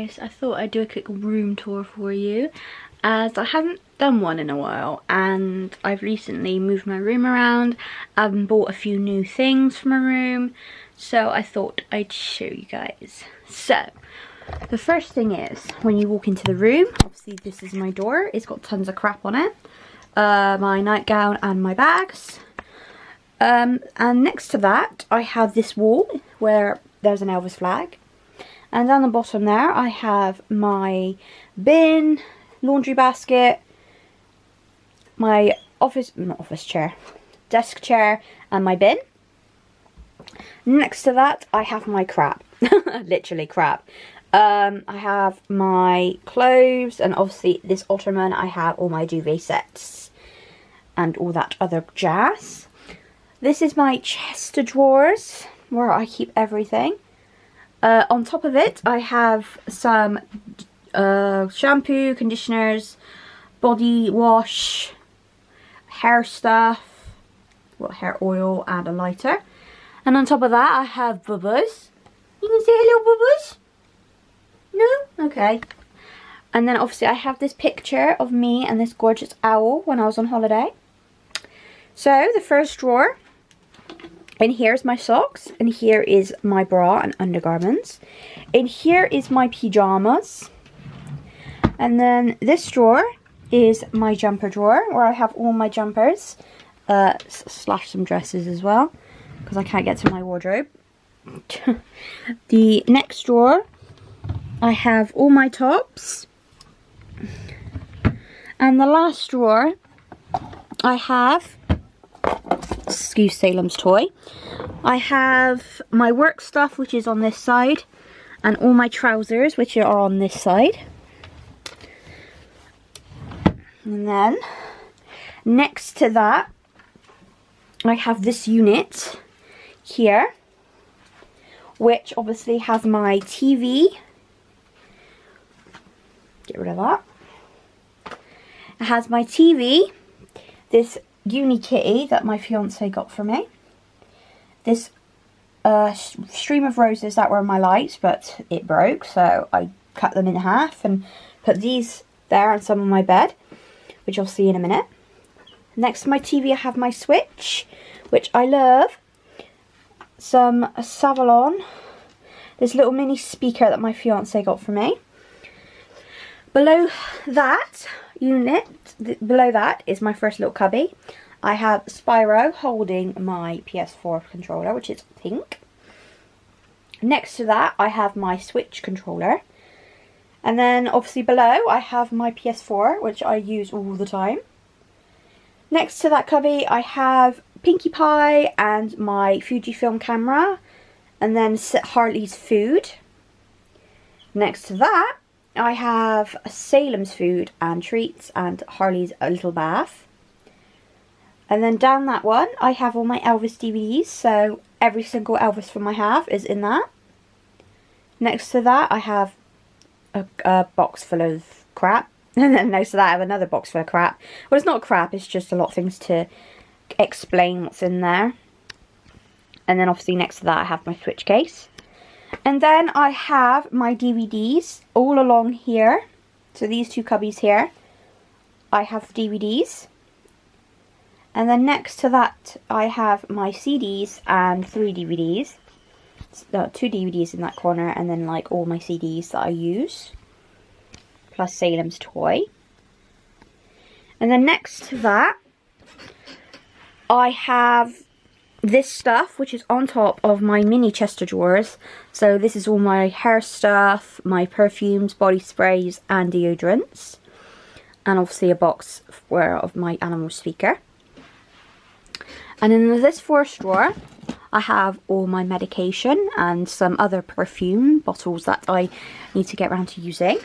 guys, I thought I'd do a quick room tour for you, as I haven't done one in a while, and I've recently moved my room around and bought a few new things for my room, so I thought I'd show you guys. So the first thing is, when you walk into the room, obviously this is my door, it's got tons of crap on it, my nightgown and my bags, and next to that I have this wall where there's an Elvis flag. And down the bottom there, I have my bin, laundry basket, my desk chair, and my bin. Next to that, I have my crap. Literally crap. I have my clothes, and obviously this ottoman, I have all my duvet sets and all that other jazz. This is my chest of drawers, where I keep everything. On top of it, I have some shampoo, conditioners, body wash, hair stuff, hair oil, and a lighter. And on top of that, I have bubbas. You can say hello, bubbas? No? Okay. And then obviously I have this picture of me and this gorgeous owl when I was on holiday. So, the first drawer. And here's my socks, and here is my bra and undergarments. And here is my pyjamas. And then this drawer is my jumper drawer, where I have all my jumpers, slash some dresses as well, because I can't get to my wardrobe. The next drawer, I have all my tops. And the last drawer, I have, excuse Salem's toy, I have my work stuff, which is on this side, and all my trousers, which are on this side. And then next to that, I have this unit here, which obviously has my TV. Get rid of that. It has my TV, this uni kitty that my fiance got for me, this stream of roses that were my lights, but it broke, so I cut them in half and put these there on some of my bed, which you'll see in a minute. Next to my TV, I have my Switch, which I love, some Savalon, this little mini speaker that my fiance got for me. Below that unit, below that is my first little cubby. I have Spyro holding my PS4 controller, which is pink. Next to that, I have my Switch controller. And then obviously below, I have my PS4, which I use all the time. Next to that cubby, I have Pinkie Pie and my Fujifilm camera. And then Harley's food. Next to that, I have Salem's food and treats and Harley's a little bath. And then down that one, I have all my Elvis DVDs, so every single Elvis film I have is in that. Next to that, I have a box full of crap. And then next to that, I have another box full of crap. Well, it's not crap, it's just a lot of things to explain what's in there. And then obviously next to that, I have my Switch case. And then I have my DVDs all along here. So these two cubbies here, I have DVDs. And then next to that, I have my CDs and 3 DVDs. So 2 DVDs in that corner, and then like all my CDs that I use. Plus Salem's toy. And then next to that, I have this stuff, which is on top of my mini chest of drawers. So this is all my hair stuff, my perfumes, body sprays, and deodorants. And obviously a box of my animal speaker. And in this first drawer, I have all my medication and some other perfume bottles that I need to get around to using.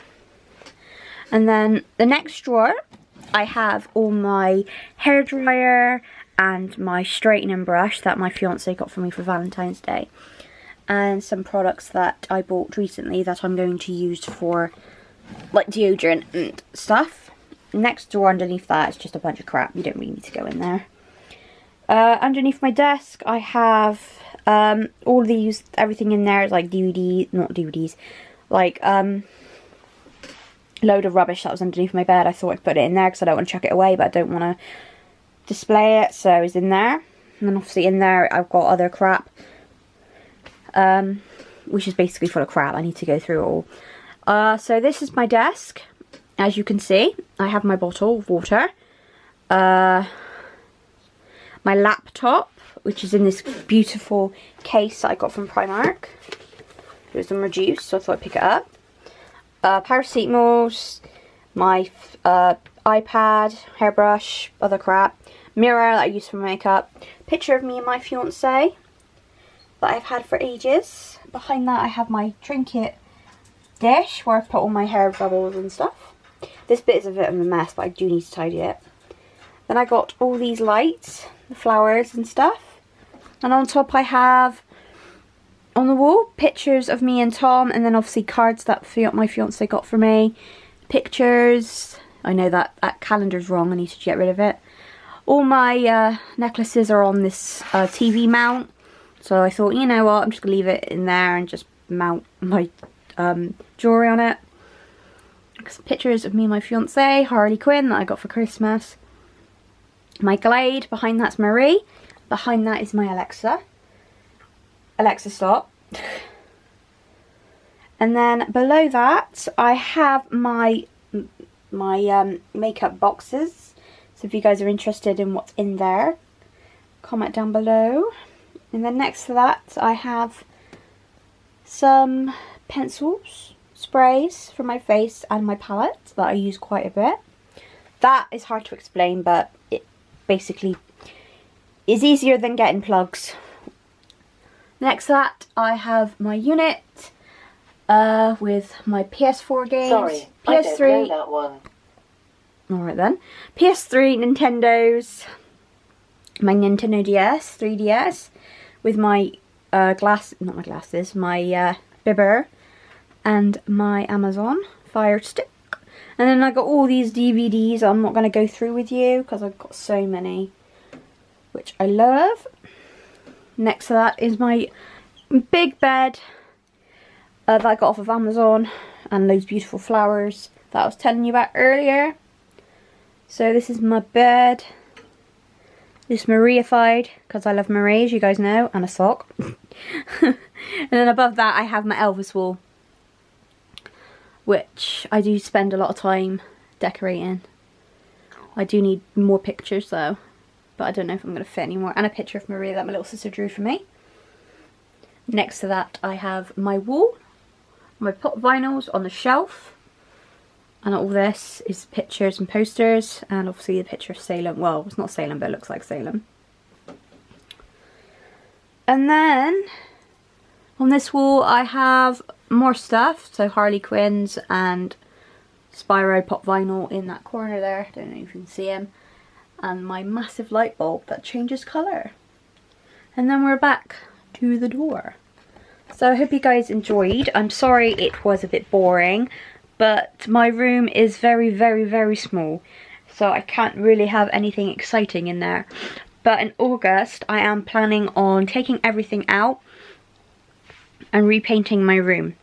And then the next drawer, I have all my hairdryer and my straightening brush that my fiance got for me for Valentine's Day. And some products that I bought recently that I'm going to use for like deodorant and stuff. Next drawer underneath that is just a bunch of crap. You don't really need to go in there. Underneath my desk, I have all these, everything in there is like not DVDs, like load of rubbish that was underneath my bed. I thought I'd put it in there because I don't want to chuck it away, but I don't want to display it, so it's in there. And then obviously in there I've got other crap, which is basically full of crap. I need to go through it all. So this is my desk. As you can see, I have my bottle of water, my laptop, which is in this beautiful case that I got from Primark. It was unreduced, so I thought I'd pick it up. Paracetamols, my iPad, hairbrush, other crap, mirror that I use for makeup, picture of me and my fiance that I've had for ages. Behind that I have my trinket dish where I put all my hair bubbles and stuff. This bit is a bit of a mess, but I do need to tidy it. Then I got all these lights, the flowers and stuff. And on top I have, on the wall, pictures of me and Tom, and then obviously cards that my fiance got for me. Pictures. I know that calendar's wrong, I need to get rid of it. All my necklaces are on this TV mount. So I thought, you know what, I'm just going to leave it in there and just mount my jewellery on it. Some pictures of me and my fiance, Harley Quinn, that I got for Christmas. My Glade, behind that's Marie. Behind that is my Alexa. Alexa, stop. And then below that, I have my makeup boxes. So if you guys are interested in what's in there, comment down below. And then next to that, I have some pencils, sprays for my face and my palette that I use quite a bit. That is hard to explain, but it basically is easier than getting plugs. Next to that, I have my unit with my PS4 games. Sorry, PS3. I don't know that one. Alright then. PS3, Nintendos, my Nintendo DS, 3DS, with my my bibber, and my Amazon Fire Stick. And then I got all these DVDs I'm not going to go through with you because I've got so many, which I love. Next to that is my big bed that I got off of Amazon, and those beautiful flowers that I was telling you about earlier. So this is my bed. This Mariaified, because I love Marie, as you guys know, and a sock. And then above that I have my Elvis wall, which I do spend a lot of time decorating. I do need more pictures though, but I don't know if I'm going to fit any more. And a picture of Maria that my little sister drew for me. Next to that I have my wall, my pop vinyls on the shelf. And all this is pictures and posters, and obviously the picture of Salem. Well, it's not Salem, but it looks like Salem. And then on this wall I have more stuff. So Harley Quinn's and Spyro pop vinyl in that corner there. Don't know if you can see him. And my massive light bulb that changes colour. And then we're back to the door. So I hope you guys enjoyed. I'm sorry it was a bit boring, but my room is very, very, very small, so I can't really have anything exciting in there. But in August, I am planning on taking everything out and repainting my room.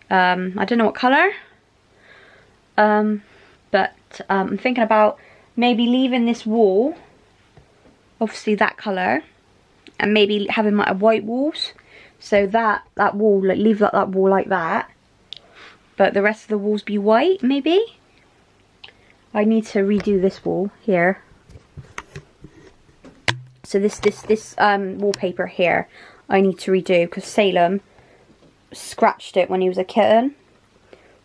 I don't know what colour, but I'm thinking about maybe leaving this wall, obviously that colour, and maybe having my white walls. So that wall, like, leave that wall like that. But the rest of the walls be white, maybe? I need to redo this wall here. So this wallpaper here, I need to redo because Salem scratched it when he was a kitten.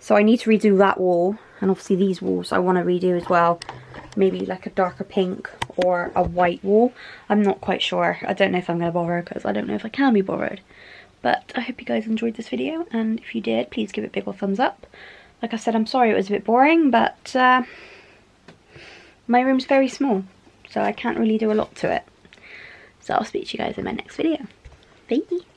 So I need to redo that wall, and obviously these walls I want to redo as well. Maybe like a darker pink or a white wall. I'm not quite sure. I don't know if I'm going to bother because I don't know if I can be bothered. But I hope you guys enjoyed this video, and if you did, please give it a big old thumbs up. Like I said, I'm sorry it was a bit boring, but my room's very small, so I can't really do a lot to it. So I'll speak to you guys in my next video. Bye!